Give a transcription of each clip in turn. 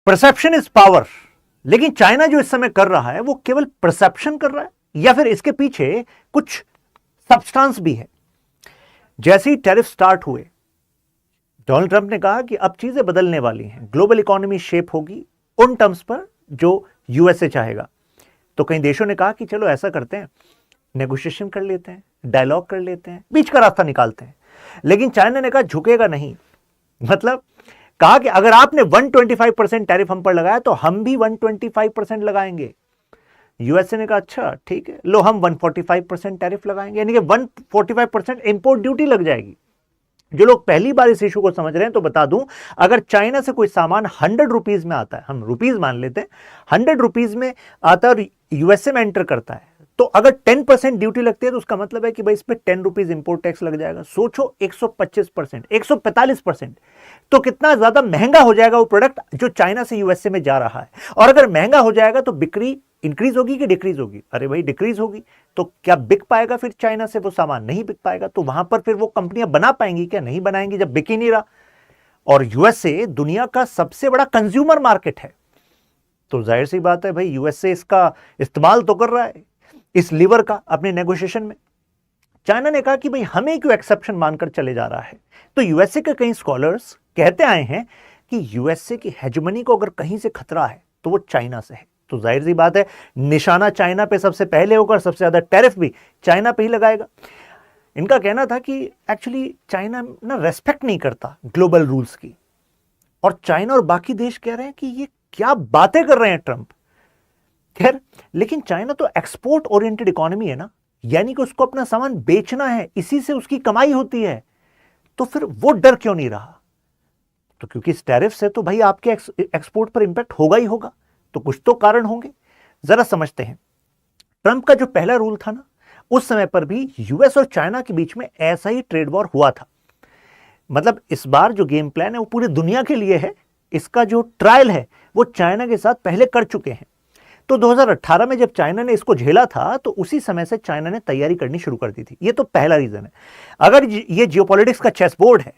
Perception is power. लेकिन China जो इस समय कर रहा है वो केवल परसेप्शन कर रहा है या फिर इसके पीछे कुछ सब्सटेंस भी है। जैसे ही टैरिफ स्टार्ट हुए, डोनाल्ड ट्रंप ने कहा कि अब चीजें बदलने वाली हैं, ग्लोबल इकोनॉमी शेप होगी उन टर्म्स पर जो यूएसए चाहेगा। तो कई देशों ने कहा कि चलो ऐसा करते हैं, नेगोशिएशन कर लेते हैं, डायलॉग कर लेते हैं, बीच का रास्ता निकालते हैं। लेकिन चाइना ने कहा झुकेगा नहीं। मतलब कहा कि अगर आपने 125% टैरिफ हम पर लगाया तो हम भी 125% लगाएंगे। यूएसए ने कहा अच्छा ठीक है, लो हम 145% टैरिफ लगाएंगे, यानी कि 145% इंपोर्ट ड्यूटी लग जाएगी। जो लोग पहली बार इस इशू को समझ रहे हैं तो बता दूं, अगर चाइना से कोई सामान 100 रुपीज में आता है, हम रुपीज मान लेते हैं, 100 रुपीज में आता है और यूएसए में एंटर करता है, तो अगर 10% ड्यूटी लगती है तो उसका मतलब है कि भाई इस पे 10 रुपीज इंपोर्ट टैक्स लग जाएगा। सोचो 125%, 145%, तो कितना ज्यादा महंगा हो जाएगा वो प्रोडक्ट जो चाइना से यूएसए में जा रहा है। और अगर महंगा हो जाएगा तो बिक्री इंक्रीज होगी कि डिक्रीज होगी? अरे भाई डिक्रीज होगी। तो क्या बिक पाएगा फिर चाइना से वो सामान? नहीं बिक पाएगा। तो वहां पर फिर वो कंपनियां बना पाएंगी क्या? नहीं बनाएंगी जब बिक ही नहीं रहा। और यूएसए दुनिया का सबसे बड़ा कंज्यूमर मार्केट है, तो जाहिर सी बात है भाई यूएसए इसका इस्तेमाल तो कर रहा है इस लीवर का अपने नेगोशिएशन में। चाइना ने कहा कि भाई हमें क्यों एक्सेप्शन मानकर चले जा रहा है। तो यूएसए के कई स्कॉलर्स कहते आए हैं कि यूएसए की हेजमनी को अगर कहीं से खतरा है तो वो चाइना से है। तो जाहिर सी बात है निशाना चाइना पे सबसे पहले होगा, सबसे ज्यादा टैरिफ भी चाइना पे ही लगाएगा। इनका कहना था कि एक्चुअली चाइना ना रेस्पेक्ट नहीं करता ग्लोबल रूल्स की, और चाइना और बाकी देश कह रहे हैं कि ये क्या बातें कर रहे हैं ट्रंप। खैर, लेकिन चाइना तो एक्सपोर्ट ओरिएंटेड इकोनॉमी है ना, यानी कि उसको अपना सामान बेचना है, इसी से उसकी कमाई होती है। तो फिर वो डर क्यों नहीं रहा? तो क्योंकि इस टैरिफ से तो भाई आपके एक्सपोर्ट पर इंपैक्ट होगा ही होगा, तो कुछ तो कारण होंगे। जरा समझते हैं। ट्रंप का जो पहला रूल था ना, उस समय पर भी यूएस और चाइना के बीच में ऐसा ही ट्रेड वॉर हुआ था। मतलब इस बार जो गेम प्लान है वो पूरी दुनिया के लिए है, इसका जो ट्रायल है वो चाइना के साथ पहले कर चुके हैं। तो 2018 में जब चाइना ने इसको झेला था तो उसी समय से चाइना ने तैयारी करनी शुरू कर दी थी। ये तो पहला रीजन है। अगर ये जियोपॉलिटिक्स का चेस बोर्ड है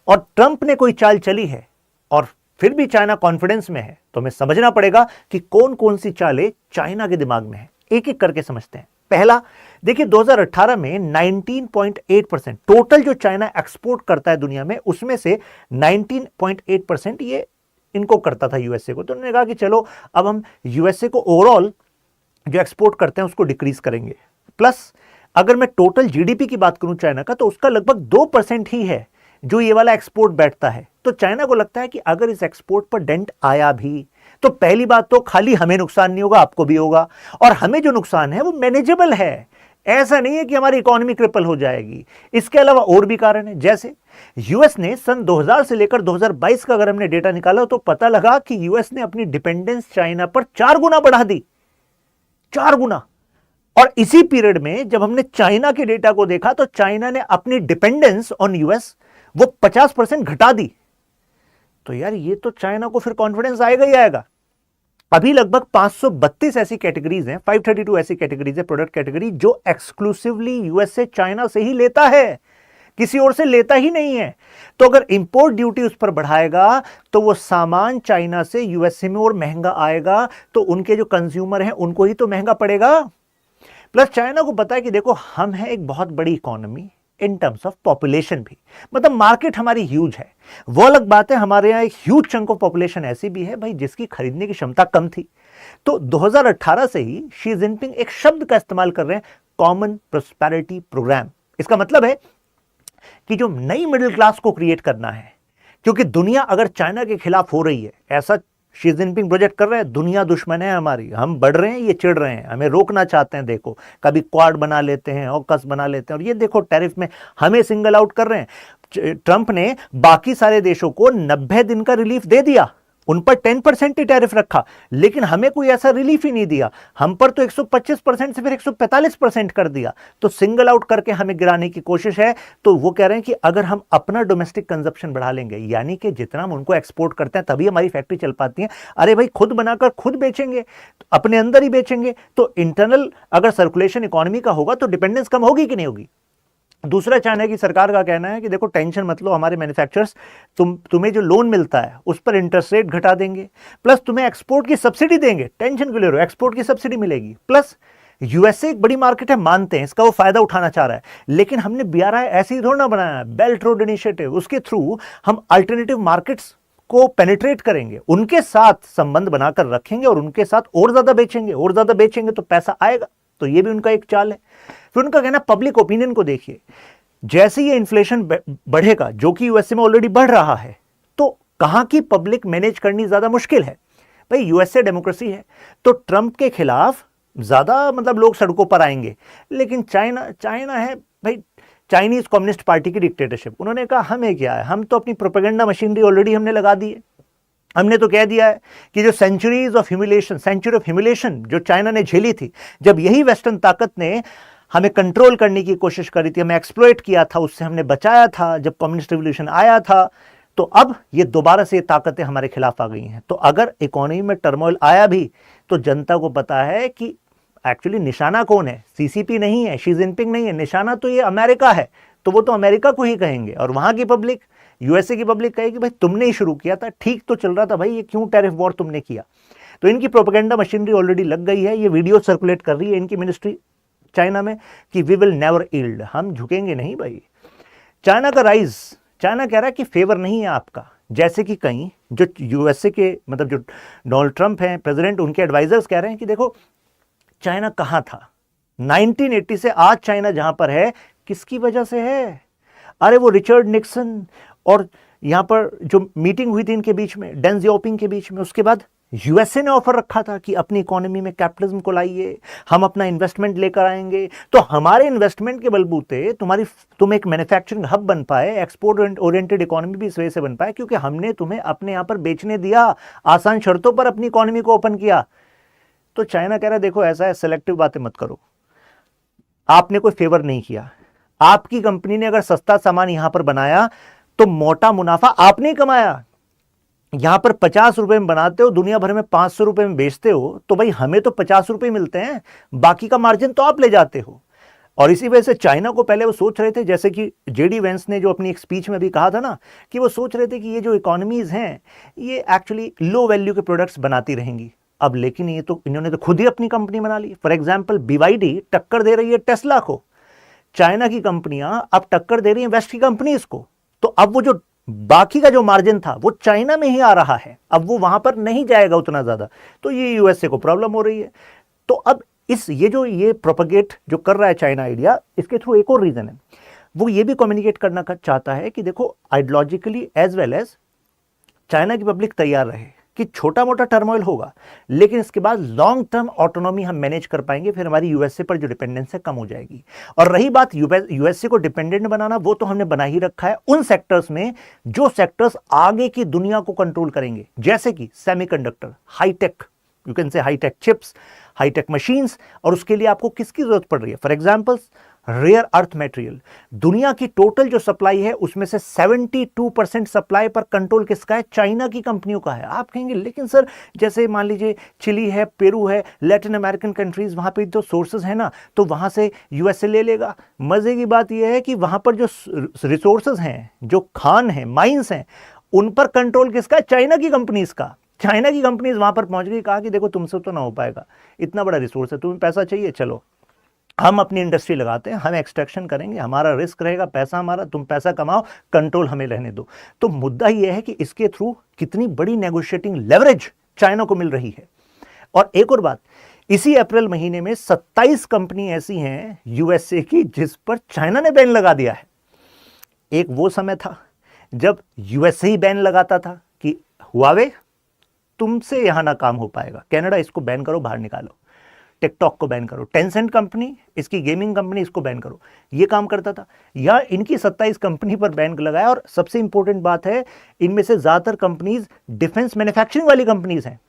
और ट्रंप ने कोई चाल चली है और फिर भी चाइना कॉन्फिडेंस में है, तो हमें समझना पड़ेगा कि कौन कौन सी चालें चाइना के दिमाग में है। एक एक करके समझते हैं। पहला देखिए, 2018 में 19.8% टोटल जो चाइना एक्सपोर्ट करता है दुनिया में, उसमें से 19.8% ये इनको करता था यूएसए को। तो उन्होंने कहा कि चलो अब हम यूएसए को ओवरऑल जो एक्सपोर्ट करते हैं उसको डिक्रीज करेंगे। प्लस अगर मैं टोटल जीडीपी की बात करूं चाइना का, तो उसका लगभग 2% ही है जो ये वाला एक्सपोर्ट बैठता है। तो चाइना को लगता है कि अगर इस एक्सपोर्ट पर डेंट आया भी तो पहली बात तो खाली हमें नुकसान नहीं होगा, आपको भी होगा, और हमें जो नुकसान है वो मैनेजेबल है। ऐसा नहीं है कि हमारी इकोनॉमी क्रिपल हो जाएगी। इसके अलावा और भी कारण है। जैसे यूएस ने सन 2000 से लेकर 2022 का अगर हमने डेटा निकाला तो पता लगा कि यूएस ने अपनी डिपेंडेंस चाइना पर 4 गुना बढ़ा दी, 4 गुना। और इसी पीरियड में जब हमने चाइना के डेटा को देखा तो चाइना ने अपनी डिपेंडेंस ऑन यूएस वो 50% घटा दी। तो यार ये तो चाइना को फिर कॉन्फिडेंस आएगा ही आएगा। अभी लगभग 532 ऐसी कैटेगरीज हैं, 532 ऐसी कैटेगरीज है, प्रोडक्ट कैटेगरी, जो एक्सक्लूसिवली यूएस से चाइना से ही लेता है, किसी और से लेता ही नहीं है। तो अगर इंपोर्ट ड्यूटी उस पर बढ़ाएगा तो वो सामान चाइना से यूएसए में और महंगा आएगा, तो उनके जो कंज्यूमर हैं उनको ही तो महंगा पड़ेगा। प्लस चाइना को पता है कि देखो हम हैं एक बहुत बड़ी economy in terms of population भी, मतलब मार्केट हमारी ह्यूज है। वो अलग बात है, हमारे यहाँ एक ह्यूज चंक ऑफ पॉपुलेशन ऐसी भी है भाई जिसकी खरीदने की क्षमता कम थी। तो 2018 से ही शी जिनपिंग एक शब्द का इस्तेमाल कर रहे हैं, कॉमन प्रोस्पेरिटी प्रोग्राम। इसका मतलब है कि जो नई मिडिल क्लास को क्रिएट करना है, क्योंकि दुनिया अगर चाइना के खिलाफ हो रही है, ऐसा शी जिनपिंग प्रोजेक्ट कर रहे हैं, दुनिया दुश्मन है हमारी, हम बढ़ रहे हैं, ये चिढ़ रहे हैं, हमें रोकना चाहते हैं। देखो कभी क्वाड बना लेते हैं, ऑकस बना लेते हैं, और ये देखो टैरिफ में हमें सिंगल आउट कर रहे हैं। ट्रंप ने बाकी सारे देशों को 90 दिन का रिलीफ दे दिया, उन पर 10% ही टैरिफ रखा, लेकिन हमें कोई ऐसा रिलीफ ही नहीं दिया। हम पर तो 125% से फिर 145% कर दिया। तो सिंगल आउट करके हमें गिराने की कोशिश है। तो वो कह रहे हैं कि अगर हम अपना डोमेस्टिक कंजप्शन बढ़ा लेंगे, यानी कि जितना हम उनको एक्सपोर्ट करते हैं तभी हमारी फैक्ट्री चल पाती है। अरे भाई खुद बनाकर खुद बेचेंगे, तो अपने अंदर ही बेचेंगे, तो इंटरनल अगर सर्कुलेशन इकोनॉमी का होगा तो डिपेंडेंस कम होगी कि नहीं होगी? दूसरा, चाइना की सरकार का कहना है कि देखो टेंशन मत लो, हमारे मैन्युफैक्चरर्स तुम्हें जो लोन मिलता है उस पर इंटरेस्ट रेट घटा देंगे, प्लस तुम्हें एक्सपोर्ट की सब्सिडी देंगे, टेंशन क्यों ले रहे हो, एक्सपोर्ट की सब्सिडी मिलेगी। प्लस यूएसए एक बड़ी मार्केट है, मानते हैं, इसका वो फायदा उठाना चाह रहा है, लेकिन हमने बीआरआई ऐसे ही थोड़ा ना बनाया है, बेल्ट रोड इनिशिएटिव, उसके थ्रू हम अल्टरनेटिव मार्केट्स को पेनिट्रेट करेंगे, उनके साथ संबंध बनाकर रखेंगे और उनके साथ और ज्यादा बेचेंगे, और ज्यादा बेचेंगे तो पैसा आएगा। तो ये भी उनका एक चाल है। फिर उनका कहना पब्लिक ओपिनियन को देखिए, जैसे ये इन्फ्लेशन बढ़ेगा, जो कि यूएसए में ऑलरेडी बढ़ रहा है, तो कहां की पब्लिक मैनेज करनी ज्यादा मुश्किल है। भाई यूएसए डेमोक्रेसी है, तो ट्रंप के खिलाफ ज्यादा मतलब लोग सड़कों पर आएंगे, लेकिन चाइना है भाई, चाइनीज कम्युनिस्ट पार्टी की डिक्टेटरशिप, उन्होंने कहा हमें क्या है, हम तो अपनी प्रोपेगेंडा मशीनरी ऑलरेडी हमने लगा दी है, हमने तो कह दिया है कि जो सेंचुरी ऑफ ह्यूमिलेशन जो चाइना ने झेली थी, जब यही वेस्टर्न ताकत ने हमें कंट्रोल करने की कोशिश करी थी, हमें एक्सप्लॉइट किया था, उससे हमने बचाया था जब कम्युनिस्ट रिवॉल्यूशन आया था, तो अब ये दोबारा से ये ताकतें हमारे खिलाफ आ गई हैं। तो अगर इकोनॉमी में टर्मोइल आया भी तो जनता को पता है कि एक्चुअली निशाना कौन है, सीसीपी नहीं है, शी जिनपिंग नहीं है, निशाना तो ये अमेरिका है, तो वो तो अमेरिका को ही कहेंगे, और वहां की पब्लिक, यूएसए की पब्लिक कहेगी भाई तुमने ही शुरू किया था, ठीक तो चल रहा था भाई, ये क्यों टैरिफ वॉर तुमने किया। तो इनकी प्रोपेगेंडा मशीनरी ऑलरेडी लग गई है, ये वीडियो सर्कुलेट कर रही है इनकी मिनिस्ट्री चाइना में कि वी विल नेवर यील्ड, हम झुकेंगे नहीं भाई। चाइना का राइज, चाइना कह रहा है कि फेवर नहीं है आपका, जैसे कि कहीं जो यूएसए के मतलब जो डोनाल्ड ट्रंप हैं प्रेसिडेंट, उनके एडवाइजर्स कह रहे हैं कि देखो चाइना कहां था 1980 से आज, चाइना जहां पर है किसकी वजह से है, अरे वो रिचर्ड निक्सन और यहां पर जो मीटिंग हुई थी इनके बीच में, डेंग जियाओपिंग के बीच में, उसके बाद यूएसए ने ऑफर रखा था कि अपनी इकोनॉमी में कैपिटलिज्म को लाइए, हम अपना इन्वेस्टमेंट लेकर आएंगे, तो हमारे इन्वेस्टमेंट के बलबूते तुम एक मैन्युफैक्चरिंग हब बन पाए, एक्सपोर्ट ओरिएंटेड इकोनॉमी भी इस वजह से बन पाए क्योंकि हमने तुम्हें अपने यहां पर बेचने दिया, आसान शर्तों पर अपनी इकोनॉमी को ओपन किया। तो चाइना कह रहा है देखो ऐसा है, सेलेक्टिव बातें मत करो, आपने कोई फेवर नहीं किया, आपकी कंपनी ने अगर सस्ता सामान यहां पर बनाया तो मोटा मुनाफा आपने कमाया, यहां पर 50 रुपए में बनाते हो, दुनिया भर में 500 रुपए में बेचते हो, तो भाई हमें तो 50 रुपए मिलते हैं, बाकी का मार्जिन तो आप ले जाते हो। और इसी वजह से चाइना को पहले वो सोच रहे थे, जैसे कि जेडी वेंस ने जो अपनी एक स्पीच में भी कहा था ना, कि वो सोच रहे थे कि ये जो इकोनॉमीज हैं ये एक्चुअली लो वैल्यू के प्रोडक्ट्स बनाती रहेंगी। अब लेकिन ये तो इन्होंने तो खुद ही अपनी कंपनी बना ली। फॉर एग्जाम्पल BYD टक्कर दे रही है टेस्ला को, चाइना की कंपनियां अब टक्कर दे रही हैं वेस्ट की कंपनीज को, तो अब वो जो बाकी का जो मार्जिन था वो चाइना में ही आ रहा है, अब वो वहां पर नहीं जाएगा उतना ज्यादा, तो ये यूएसए को प्रॉब्लम हो रही है। तो अब ये प्रोपेगेट जो कर रहा है चाइना आइडिया, इसके थ्रू एक और रीजन है, वो ये भी कम्युनिकेट करना चाहता है कि देखो ideologically as well as China की पब्लिक तैयार रहे कि छोटा मोटा टर्मोइल होगा, लेकिन इसके बाद लॉन्ग टर्म ऑटोनॉमी हम मैनेज कर पाएंगे, फिर हमारी यूएसए पर जो डिपेंडेंस है कम हो जाएगी। और रही बात यूएसए को डिपेंडेंट बनाना, वो तो हमने बना ही रखा है उन सेक्टर्स में जो सेक्टर्स आगे की दुनिया को कंट्रोल करेंगे, जैसे कि semiconductor, high tech, you can say high tech chips, high tech machines, और उसके लिए आपको किसकी जरूरत पड़ रही है, for example rare earth material. दुनिया की टोटल जो सप्लाई है उसमें से 72% सप्लाई पर कंट्रोल किसका है, चाइना की कंपनियों का है। आप कहेंगे लेकिन सर जैसे मान लीजिए चिली है, पेरू है, लैटिन अमेरिकन कंट्रीज, वहां पे जो सोर्सेज है ना, तो वहां से यूएसए ले लेगा। मजे की बात यह है कि वहां पर जो रिसोर्सेज हैं, जो खान है, माइंस हैं, उन पर कंट्रोल किसका है, चाइना की कंपनीज का। चाइना की कंपनीज वहां पर पहुंच गई, कहा कि देखो तुमसे तो ना हो पाएगा, इतना बड़ा रिसोर्स है, तुम्हें पैसा चाहिए, चलो हम अपनी इंडस्ट्री लगाते हैं, हम एक्सट्रैक्शन करेंगे, हमारा रिस्क रहेगा, पैसा हमारा, तुम पैसा कमाओ, कंट्रोल हमें रहने दो। तो मुद्दा यह है कि इसके थ्रू कितनी बड़ी नेगोशिएटिंग लेवरेज चाइना को मिल रही है। और एक और बात, इसी अप्रैल महीने में 27 कंपनी ऐसी हैं यूएसए की जिस पर चाइना ने बैन लगा दिया है। एक वो समय था जब यूएसए ही बैन लगाता था कि हुआवे तुमसे यहां ना काम हो पाएगा, कनाडा इसको बैन करो, बाहर निकालो, टिकटॉक को बैन करो, टेंसेंट कंपनी, इसकी गेमिंग कंपनी, इसको बैन करो, ये काम करता था। या इनकी 27 कंपनी पर बैन लगाया। और सबसे इंपॉर्टेंट बात है, इनमें से ज्यादातर कंपनीज डिफेंस मैन्युफैक्चरिंग वाली कंपनीज हैं।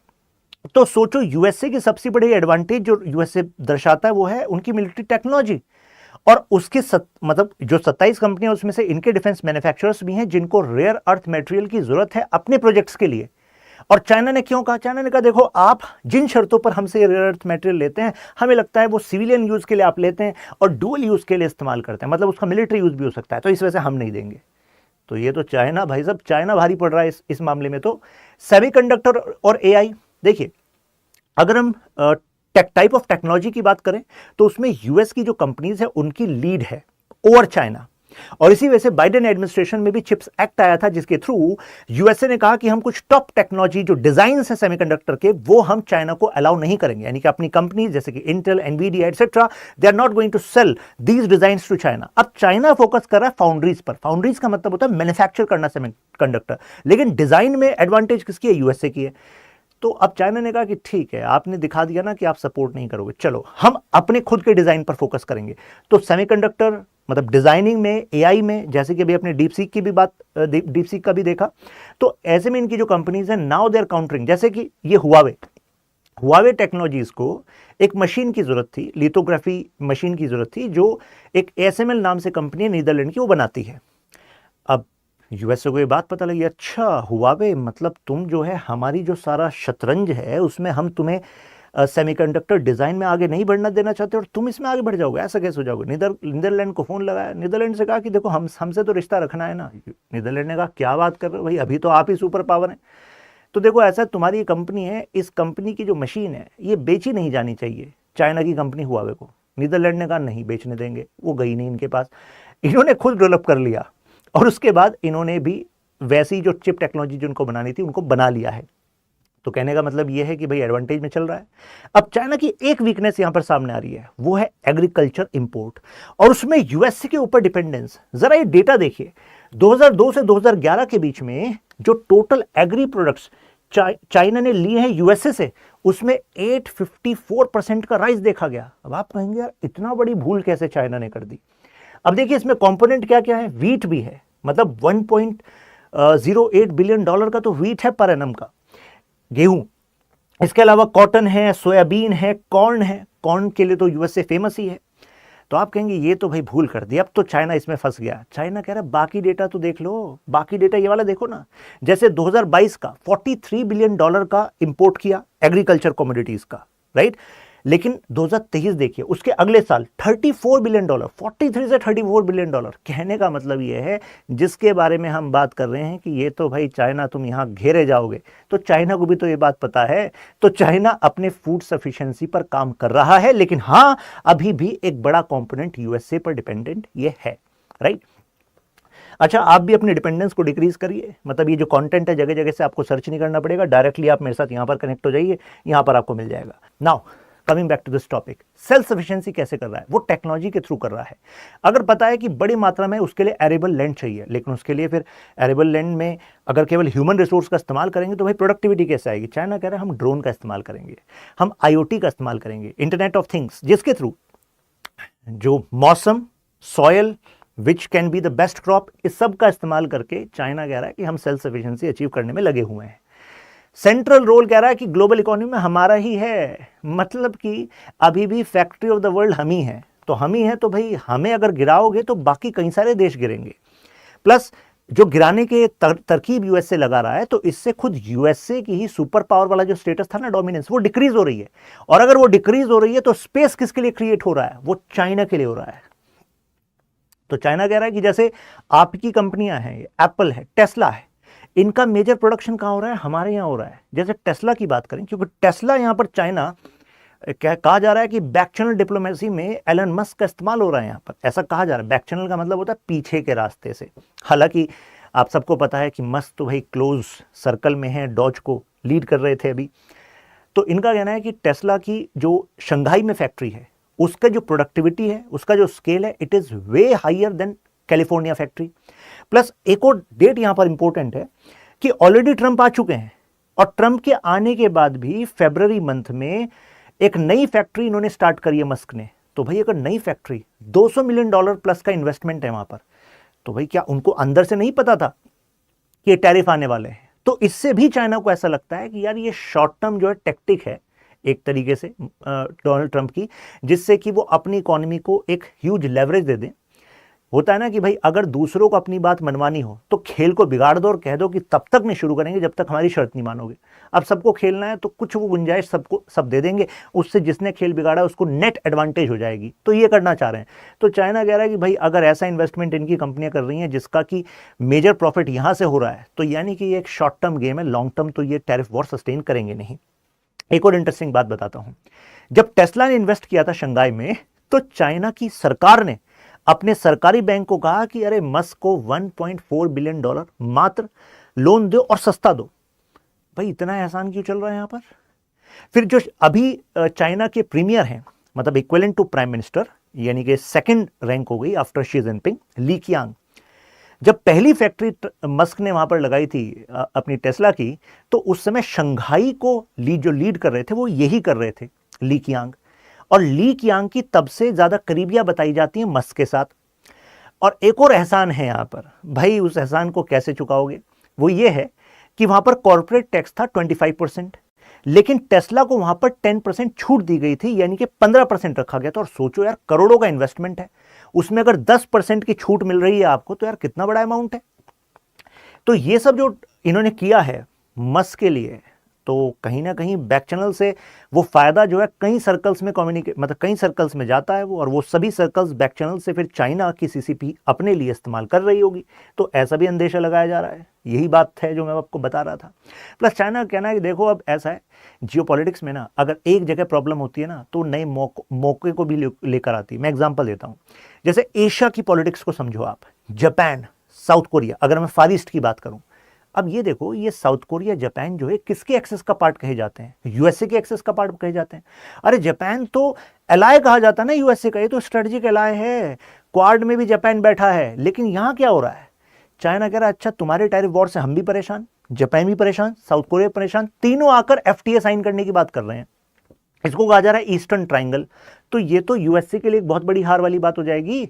तो सोचो यूएसए की सबसे बड़ी एडवांटेज जो यूएसए दर्शाता है वो है उनकी मिलिट्री टेक्नोलॉजी। और उसके मतलब जो 27 कंपनियां उसमें से इनके डिफेंस मैन्युफैक्चरर्स भी हैं जिनको रेयर अर्थ मटेरियल की जरूरत है अपने प्रोजेक्ट्स के लिए। और चाइना ने क्यों कहा? चाइना ने कहा देखो आप जिन शर्तों पर हमसे रेयर अर्थ मटेरियल लेते हैं, हमें लगता है वो सिविलियन यूज के लिए आप लेते हैं और डुअल यूज के लिए इस्तेमाल करते हैं, मतलब उसका मिलिट्री यूज भी हो सकता है, तो इस वजह से हम नहीं देंगे। तो ये तो चाइना, भाई साहब चाइना भारी पड़ रहा है इस मामले में। तो सेमीकंडक्टर और एआई, देखिए अगर हम टाइप ऑफ टेक्नोलॉजी की बात करें तो उसमें यूएस की जो कंपनीज है उनकी लीड है ओवर चाइना। और इसी वजह से बाइडेन एडमिनिस्ट्रेशन में भी चिप्स एक्ट आया था, जिसके थ्रू यूएसए ने कहा कि हम कुछ टॉप टेक्नोलॉजी जो डिजाइन है सेमीकंडक्टर के, वो हम चाइना को अलाउ नहीं करेंगे, यानी कि अपनी कंपनी जैसे कि Intel, Nvidia etcetera, they are not going to sell these designs to China. अब चाइना फोकस कर रहा है फाउंड्रीज पर। फाउंड्रीज का मतलब होता है मैन्युफैक्चर करना सेमीकंडक्टर, लेकिन डिजाइन में एडवांटेज किसकी है? यूएसए की है। तो अब चाइना ने कहा कि ठीक है, आपने दिखा दिया ना कि आप सपोर्ट नहीं करोगे, चलो हम अपने खुद के डिजाइन पर फोकस करेंगे। तो सेमीकंडक्टर मतलब डिजाइनिंग में, एआई में, जैसे कि अभी अपने डीपसीक की भी बात, डीपसीक का भी देखा, तो ऐसे में इनकी जो कंपनीज हैं नाउ दे आर काउंटरिंग। जैसे कि ये हुआवे टेक्नोलॉजीज को एक मशीन की जरूरत थी, लिथोग्राफी मशीन की जरूरत थी, जो एक एएसएमएल नाम से कंपनी है नीदरलैंड की, वो बनाती है। अब यूएसए को ये बात पता लगी, अच्छा हुआवे मतलब तुम जो है हमारी जो सारा शतरंज है उसमें हम तुम्हें सेमीकंडक्टर डिजाइन में आगे नहीं बढ़ना देना चाहते और तुम इसमें आगे बढ़ जाओगे, ऐसा कैसे हो जाओगे? नीदरलैंड को फोन लगाया, नीदरलैंड से कहा कि देखो हमसे तो रिश्ता रखना है ना। नीदरलैंड ने कहा क्या बात कर रहे हो भाई, अभी तो आप ही सुपर पावर हैं। तो देखो ऐसा, तुम्हारी कंपनी है, इस कंपनी की जो मशीन है ये बेची नहीं जानी चाहिए चाइना की कंपनी हुआवे को। नीदरलैंड ने कहा नहीं बेचने देंगे, वो गई नहीं इनके पास, इन्होंने खुद डेवलप कर लिया और उसके बाद इन्होंने भी वैसी जो चिप टेक्नोलॉजी जिनको बनानी थी उनको बना लिया है। तो कहने का मतलब यह है कि भाई एडवांटेज में चल रहा है। अब चाइना की एक वीकनेस यहां पर सामने आ रही है, वो है एग्रीकल्चर इंपोर्ट, और उसमें यूएसए के ऊपर डिपेंडेंस। जरा ये डेटा देखिए, 2002 से 2011 के बीच में जो टोटल एग्री प्रोडक्ट्स चाइना ने लिए हैं यूएसए से, उसमें 854% का राइज देखा गया। अब आप कहेंगे यार इतना बड़ी भूल कैसे चाइना ने कर दी? अब देखिए इसमें कंपोनेंट क्या क्या है, वीट भी है, मतलब 1.08 बिलियन डॉलर का तो वीट है पर एनम का, गेहूं। इसके अलावा कॉटन है, सोयाबीन है, कॉर्न है, कॉर्न के लिए तो यूएसए फेमस ही है। तो आप कहेंगे ये तो भाई भूल कर दी, अब तो चाइना इसमें फंस गया। चाइना कह रहा है बाकी डेटा तो देख लो, बाकी डेटा ये वाला देखो ना। जैसे 2022 का 43 बिलियन डॉलर का इंपोर्ट किया एग्रीकल्चर कमोडिटीज का, राइट, लेकिन 2023 देखिए उसके अगले साल 34 बिलियन डॉलर, 43 से 34 बिलियन डॉलर। कहने का मतलब ये है जिसके बारे में हम बात कर रहे हैं कि ये तो भाई चाइना तुम यहां घेरे जाओगे, तो चाइना को भी तो ये बात पता है। तो चाइना अपने फूड सफिशिएंसी पर काम कर रहा है, लेकिन हां अभी भी एक बड़ा कंपोनेंट यूएसए पर डिपेंडेंट ये है, राइट। अच्छा, आप भी अपने डिपेंडेंस को डिक्रीज करिए, मतलब ये जो कंटेंट है जगह जगह से आपको सर्च नहीं करना पड़ेगा, डायरेक्टली आप मेरे साथ यहां पर कनेक्ट हो जाइए, यहां पर आपको मिल जाएगा। Now coming back to this topic, self sufficiency कैसे कर रहा है? वो टेक्नोलॉजी के थ्रू कर रहा है। अगर पता है कि बड़ी मात्रा में उसके लिए एरेबल लैंड चाहिए, लेकिन उसके लिए फिर एरेबल लैंड में अगर केवल ह्यूमन रिसोर्स का इस्तेमाल करेंगे तो भाई प्रोडक्टिविटी कैसे आएगी? चाइना कह रहा है हम ड्रोन का इस्तेमाल करेंगे, हम आईओटी का इस्तेमाल करेंगे, इंटरनेट ऑफ थिंग्स, जिसके थ्रू जो मौसम, soil, which can be the best crop, इस सब का इस्तेमाल करके चाइना कह रहा है कि हम सेल्फ सफिशिएंसी अचीव करने में लगे हुए हैं। सेंट्रल रोल कह रहा है कि ग्लोबल इकोनॉमी में हमारा ही है, मतलब कि अभी भी फैक्ट्री ऑफ द वर्ल्ड हम ही है, तो हम ही है, तो भाई हमें अगर गिराओगे तो बाकी कई सारे देश गिरेंगे। प्लस जो गिराने के तरकीब यूएसए लगा रहा है, तो इससे खुद यूएसए की ही सुपर पावर वाला जो स्टेटस था ना, डोमिनेंस, वो डिक्रीज हो रही है। और अगर वो डिक्रीज हो रही है तो स्पेस किसके लिए क्रिएट हो रहा है? वो चाइना के लिए हो रहा है। तो चाइना कह रहा है कि जैसे आपकी कंपनियां हैं, एप्पल है, टेस्ला है, इनका मेजर प्रोडक्शन कहां हो रहा है? हमारे यहां हो रहा है। जैसे टेस्ला की बात करें, क्योंकि टेस्ला यहां पर चाइना, क्या कहा जा रहा है कि बैक चैनल डिप्लोमेसी में एलन मस्क का इस्तेमाल हो रहा है यहां पर, ऐसा कहा जा रहा है। बैक चैनल का मतलब होता है पीछे के रास्ते से। हालांकि आप सबको पता है कि मस्क तो भाई क्लोज सर्कल में है, डॉज को लीड कर रहे थे अभी। तो इनका कहना है कि टेस्ला की जो शंघाई में फैक्ट्री है, उसका जो प्रोडक्टिविटी है, उसका जो स्केल है, it is way higher than California factory. Plus एक और डेट यहां पर इंपॉर्टेंट है कि ऑलरेडी ट्रंप आ चुके हैं, और ट्रंप के आने के बाद भी फरवरी मंथ में एक नई फैक्ट्री इन्होंने स्टार्ट करी है मस्क ने। तो भाई अगर नई फैक्ट्री, $200 मिलियन प्लस का इन्वेस्टमेंट है वहां पर, तो भाई क्या उनको अंदर से नहीं पता था कि ये टैरिफ आने वाले हैं? तो इससे भी चाइना को ऐसा लगता है कि यार ये शॉर्ट टर्म जो है टेक्टिक है एक तरीके से डोनाल्ड ट्रंप की, जिससे कि वो अपनी इकोनॉमी को एक ह्यूज लेवरेज दे दें। होता है ना कि भाई अगर दूसरों को अपनी बात मनवानी हो तो खेल को बिगाड़ दो और कह दो कि तब तक नहीं शुरू करेंगे जब तक हमारी शर्त नहीं मानोगे। अब सबको खेलना है तो कुछ वो गुंजाइश सबको सब दे देंगे, उससे जिसने खेल बिगाड़ा उसको नेट एडवांटेज हो जाएगी, तो ये करना चाह रहे हैं। तो चाइना कह रहा है कि भाई अगर ऐसा इन्वेस्टमेंट इनकी कंपनियां कर रही हैं जिसका कि मेजर प्रॉफिट यहां से हो रहा है, तो यानी कि ये एक शॉर्ट टर्म गेम है, लॉन्ग टर्म तो ये टैरिफ वॉर सस्टेन करेंगे नहीं। एक और इंटरेस्टिंग बात बताता हूं, जब टेस्ला ने इन्वेस्ट किया था शंघाई में, तो चाइना की सरकार ने अपने सरकारी बैंक को कहा कि अरे मस्क को $1.4 बिलियन मात्र लोन दो और सस्ता दो। भाई इतना एहसान क्यों चल रहा है यहां पर? फिर जो अभी चाइना के प्रीमियर हैं, मतलब इक्विवेलेंट टू प्राइम मिनिस्टर, यानी कि सेकंड रैंक हो गई आफ्टर शी जिनपिंग, ली कियांग, जब पहली फैक्ट्री मस्क ने वहां पर लगाई थी अपनी टेस्ला की, तो उस समय शंघाई को जो लीड कर रहे थे वो यही कर रहे थे, ली कियांग। और ली कियांग की तब से ज्यादा करीबियां बताई जाती हैं मस्क के साथ। और एक और एहसान है यहां पर, भाई उस एहसान को कैसे चुकाओगे? वो ये है कि वहां पर कॉर्पोरेट टैक्स था 25%, लेकिन टेस्ला को वहां पर 10% छूट दी गई थी, यानी कि 15% रखा गया था। और सोचो यार, करोड़ों का इन्वेस्टमेंट है, उसमें अगर 10% की छूट मिल रही है आपको, तो यार कितना बड़ा अमाउंट है। तो ये सब जो इन्होंने किया है मस्क के लिए, तो कहीं ना कहीं बैक चैनल से वो फायदा जो है कई सर्कल्स में मतलब कई सर्कल्स में जाता है वो, और वो सभी सर्कल्स बैक चैनल से फिर चाइना की सीसीपी अपने लिए इस्तेमाल कर रही होगी। तो ऐसा भी अंदेशा लगाया जा रहा है। यही बात है जो मैं आपको बता रहा था। प्लस चाइना का कहना है कि देखो अब ऐसा है, जियोपॉलिटिक्स में ना अगर एक जगह प्रॉब्लम होती है ना, तो नए मौके को भी लेकर आती है। मैं एग्जाम्पल देता हूँ, जैसे एशिया की पॉलिटिक्स को समझो आप, जापान, साउथ कोरिया, अगर मैं फार ईस्ट की बात करूं, अब ये देखो, ये साउथ कोरिया, जापान जो है किसके एक्सेस का पार्ट कहे जाते हैं? यूएसए के एक्सेस का पार्ट कहे जाते हैं। अरे जापान तो एलाय कहा जाता है ना यूएसए का, ये तो स्ट्रेटेजिक एलाय है, क्वाड में भी जापान बैठा है। लेकिन यहां क्या हो रहा है? चाइना कह रहा है अच्छा तुम्हारे टैरिफ वॉर से हम भी परेशान, जापान भी परेशान, साउथ कोरिया परेशान, तीनों आकर एफटीए साइन करने की बात कर रहे हैं। इसको कहा जा रहा है ईस्टर्न ट्राइंगल। तो ये तो यूएसए के लिए एक बहुत बड़ी हार वाली बात हो जाएगी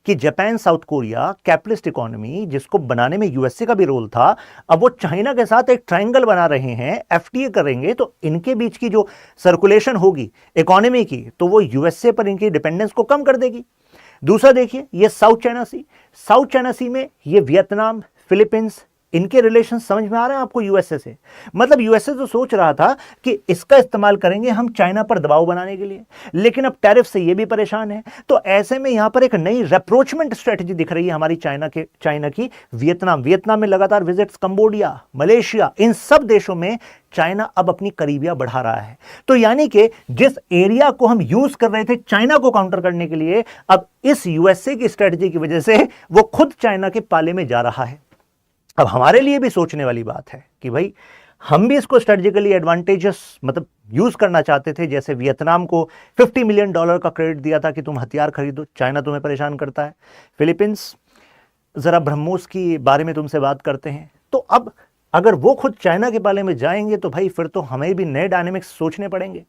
कि Japan, south Korea, capitalist economy जिसको बनाने में यूएसए का भी रोल था, अब वो चाइना के साथ एक ट्रायंगल बना रहे हैं, एफटीए करेंगे, तो इनके बीच की जो सर्कुलेशन होगी इकोनॉमी की, तो वो यूएसए पर इनकी डिपेंडेंस को कम कर देगी। दूसरा देखिए, ये साउथ चाइना सी में ये वियतनाम, फिलीपींस, इनके रिलेशन समझ में आ रहे हैं आपको यूएसए से? मतलब यूएसए तो सोच रहा था कि इसका इस्तेमाल करेंगे हम चाइना पर दबाव बनाने के लिए, लेकिन अब टैरिफ से ये भी परेशान है। तो ऐसे में यहां पर एक नई रेप्रोचमेंट स्ट्रेटजी दिख रही है हमारी चाइना की। वियतनाम में लगातार विजिट्स, कंबोडिया, मलेशिया, इन सब देशों में चाइना अब अपनी करीबियां बढ़ा रहा है। तो यानी कि जिस एरिया को हम यूज कर रहे थे चाइना को काउंटर करने के लिए, अब इस यूएसए की स्ट्रेटजी की वजह से वो खुद चाइना के पाले में जा रहा है। अब हमारे लिए भी सोचने वाली बात है कि भाई हम भी इसको स्ट्रेटेजिकली एडवांटेजेस मतलब यूज करना चाहते थे। जैसे वियतनाम को $50 मिलियन का क्रेडिट दिया था कि तुम हथियार खरीदो, चाइना तुम्हें परेशान करता है। फिलीपींस, जरा ब्रह्मोस की बारे में तुमसे बात करते हैं। तो अब अगर वो खुद चाइना के बारे में जाएंगे तो भाई फिर तो हमें भी नए डायनेमिक्स सोचने पड़ेंगे।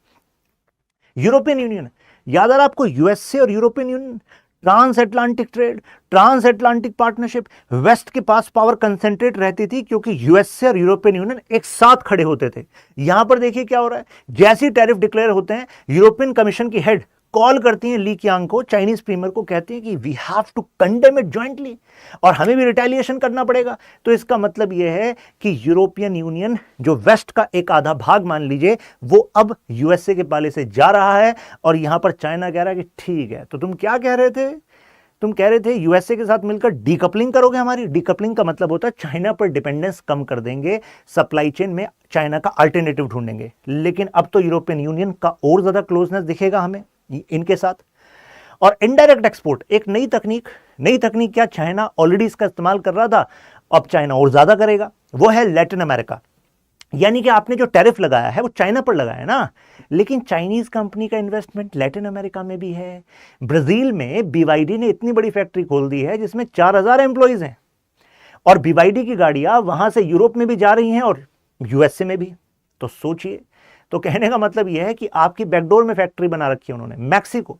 यूरोपियन यूनियन, याद आ रहा आपको, यूएसए और European Union, trans Atlantic trade, trans Atlantic partnership, west के पास पावर कंसेंट्रेट रहती थी क्योंकि यूएसए और यूरोपियन यूनियन एक साथ खड़े होते थे। यहां पर देखिए क्या हो रहा है, जैसे टैरिफ डिक्लेयर होते हैं, यूरोपियन कमीशन की हेड कॉल करती हैं ली कियांग को, चाइनीज प्रीमियर को, कहती हैं कि we have to condemn it jointly, और हमें भी रिटेलिएशन करना पड़ेगा। तो इसका मतलब यह है कि यूरोपियन यूनियन, जो वेस्ट का एक आधा भाग मान लीजिए, वो अब यूएसए के पाले से जा रहा है। और यहां पर चाइना कह रहा है कि ठीक है, तो तुम क्या कह रहे थे? तुम कह रहे थे यूएसए के साथ मिलकर डीकपलिंग करोगे हमारी। डीकपलिंग का मतलब होता है चाइना पर डिपेंडेंस कम कर देंगे, सप्लाई चेन में चाइना का अल्टरनेटिव ढूंढेंगे। लेकिन अब तो यूरोपियन यूनियन का और ज्यादा क्लोजनेस दिखेगा हमें इनके साथ। और इनडायरेक्ट एक्सपोर्ट, एक नई तकनीक क्या, चाइना ऑलरेडी इसका इस्तेमाल कर रहा था, अब चाइना और ज्यादा करेगा, वो है लैटिन अमेरिका। यानी कि आपने जो टैरिफ लगाया है वो चाइना पर लगाया है ना, लेकिन चाइनीज कंपनी का इन्वेस्टमेंट लैटिन अमेरिका में भी है। ब्राजील में बीवाईडी ने इतनी बड़ी फैक्ट्री खोल दी है जिसमें 4000 एम्प्लॉइज हैं, और बीवाईडी की गाड़ियां वहां से यूरोप में भी जा रही हैं और यूएसए में भी। तो सोचिए, तो कहने का मतलब यह है कि आपकी बैकडोर में फैक्ट्री बना रखी है उन्होंने, मैक्सिको।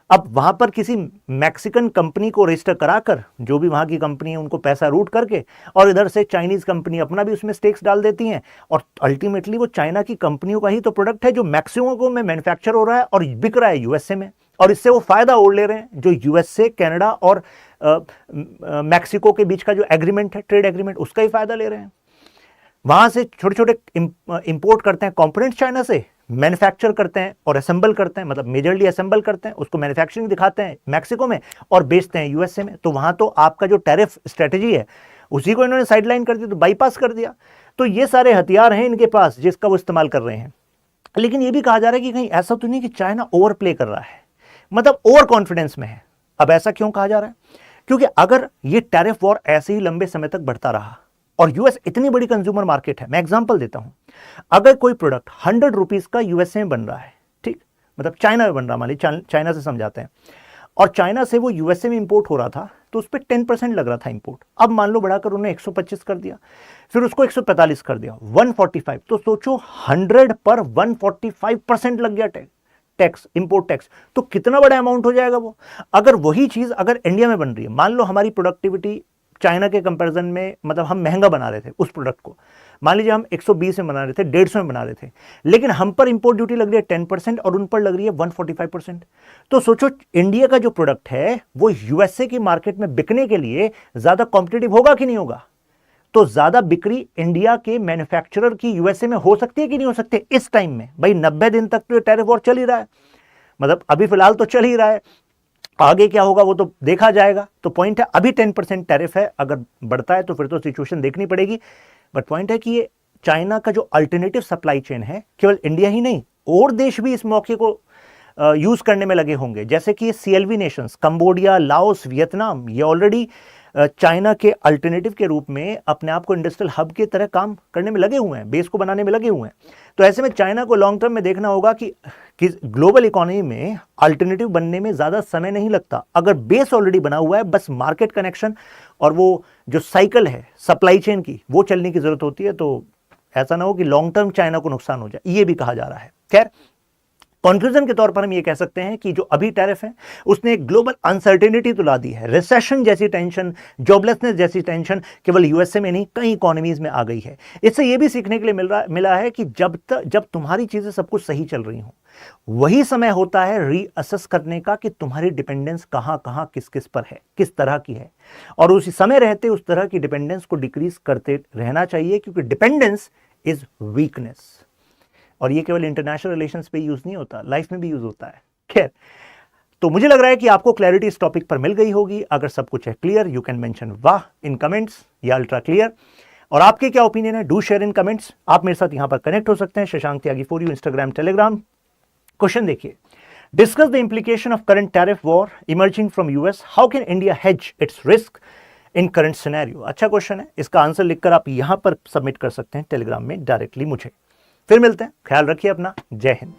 अब वहां पर किसी मैक्सिकन कंपनी को रजिस्टर कराकर, जो भी वहां की कंपनी है उनको पैसा रूट करके, और इधर से चाइनीज कंपनी अपना भी उसमें स्टेक्स डाल देती हैं, और अल्टीमेटली वो चाइना की कंपनियों का ही तो प्रोडक्ट है जो मैक्सिको में मैन्युफैक्चर हो रहा है और बिक रहा है यूएसए में। और इससे वो फायदा ओढ़ ले रहे हैं जो यूएसए, कनाडा और मैक्सिको के बीच का जो एग्रीमेंट है, ट्रेड एग्रीमेंट, उसका ही फायदा ले रहे हैं। वहां से छोटे छोटे इंपोर्ट करते हैं कंपोनेंट्स चाइना से, मैन्युफैक्चर करते हैं और असेंबल करते हैं, मतलब मेजरली असेंबल करते हैं, उसको मैन्युफैक्चरिंग दिखाते हैं मैक्सिको में और बेचते हैं यूएसए में। तो वहां तो आपका जो टैरिफ स्ट्रेटजी है उसी को इन्होंने साइडलाइन कर दिया, तो बाईपास कर दिया। तो ये सारे हथियार हैं इनके पास जिसका वो इस्तेमाल कर रहे हैं। लेकिन ये भी कहा जा रहा है कि कहीं ऐसा तो नहीं कि चाइना ओवर प्ले कर रहा है, मतलब ओवर कॉन्फिडेंस में है। अब ऐसा क्यों कहा जा रहा है? क्योंकि अगर ये टैरिफ वॉर ऐसे ही लंबे समय तक बढ़ता रहा, और यूएस इतनी बड़ी कंज्यूमर मार्केट है, मैं एग्जांपल देता हूं, अगर कोई प्रोडक्ट 100 रुपीज का यूएसए में बन रहा है, ठीक, मतलब चाइना में बन रहा, मान लीजिए चाइना से समझाते हैं, और चाइना से वो यूएसए में इंपोर्ट हो रहा था, तो उस पर 10% लग रहा था इंपोर्ट। अब मान लो बढ़ाकर उन्होंने 125 कर दिया, फिर उसको 145 कर दिया, 145। तो सोचो 100 पर 145% लग गया टैक्स, इंपोर्ट टैक्स, तो कितना बड़ा अमाउंट हो जाएगा वो। अगर वही चीज अगर इंडिया में बन रही है, मान लो हमारी प्रोडक्टिविटी चाइना के कंपैरिजन में, मतलब हम महंगा बना रहे थे उस प्रोडक्ट को, मान लीजिए हम 120 में बना रहे थे, 150 में बना रहे थे, लेकिन हम पर इंपोर्ट ड्यूटी लग रही है 10% और उन पर लग रही है 145%। तो सोचो इंडिया का जो प्रोडक्ट है वो यूएसए की मार्केट में बिकने के लिए ज्यादा कॉम्पिटिटिव होगा कि नहीं होगा? तो ज्यादा बिक्री इंडिया के मैन्युफैक्चरर की यूएसए में हो सकती है कि नहीं हो सकती इस टाइम में? भाई 90 दिन तक तो टैरिफ वॉर चल ही रहा है, मतलब अभी फिलहाल तो चल ही रहा है, आगे क्या होगा वो तो देखा जाएगा। तो पॉइंट है अभी 10% टैरिफ है, अगर बढ़ता है तो फिर तो सिचुएशन देखनी पड़ेगी। बट पॉइंट है कि ये चाइना का जो अल्टरनेटिव सप्लाई चेन है, केवल इंडिया ही नहीं और देश भी इस मौके को यूज करने में लगे होंगे। जैसे कि ये CLV Nations, Cambodia, Laos, Vietnam, ये ऑलरेडी चाइना के अल्टरनेटिव के रूप में अपने आप को इंडस्ट्रियल हब की तरह काम करने में लगे हुए हैं, बेस को बनाने में लगे हुए हैं। तो ऐसे में चाइना को लॉन्ग टर्म में देखना होगा कि ग्लोबल इकोनॉमी में अल्टरनेटिव बनने में ज्यादा समय नहीं लगता। अगर बेस ऑलरेडी बना हुआ है, बस मार्केट कनेक्शन और वो जो साइकिल है सप्लाई चेन की वो चलने की जरूरत होती है। तो ऐसा ना हो कि लॉन्ग टर्म चाइना को नुकसान हो जाए, ये भी कहा जा रहा है। खैर, कंक्लूजन के तौर पर हम ये कह सकते हैं कि जो अभी टैरिफ है उसने एक ग्लोबल अनसर्टेनिटी तो ला दी है, रिसेशन जैसी टेंशन, जॉबलेसनेस जैसी टेंशन केवल यूएसए में नहीं कई इकोनॉमीज में आ गई है। इससे ये भी सीखने के लिए मिला है कि जब तुम्हारी चीजें सब कुछ सही चल रही हो, वही समय होता है रीअसेस करने का कि तुम्हारी डिपेंडेंस कहां कहां किस किस पर है, किस तरह की है, और उसी समय रहते उस तरह की डिपेंडेंस को डिक्रीज करते रहना चाहिए, क्योंकि डिपेंडेंस इज वीकनेस। और ये केवल इंटरनेशनल रिलेशंस पे यूज नहीं होता, लाइफ में भी यूज होता है। खैर, तो मुझे लग रहा है कि आपको क्लैरिटी इस टॉपिक पर मिल गई होगी। अगर सब कुछ है क्लियर, यू कैन मेंशन वाह इन कमेंट्स या अल्ट्रा क्लियर। और आपके क्या ओपिनियन है, डू शेयर इन कमेंट्स। आप मेरे साथ यहां पर कनेक्ट हो सकते हैं, Shashank Tyagi for you, Instagram, Telegram. Question देखिए, discuss the implication of current tariff war emerging from US, how can India hedge its risk in current scenario. अच्छा क्वेश्चन है, इसका आंसर लिखकर आप यहां पर सबमिट कर सकते हैं टेलीग्राम में डायरेक्टली मुझे। फिर मिलते हैं, ख्याल रखिए अपना, जय हिंद।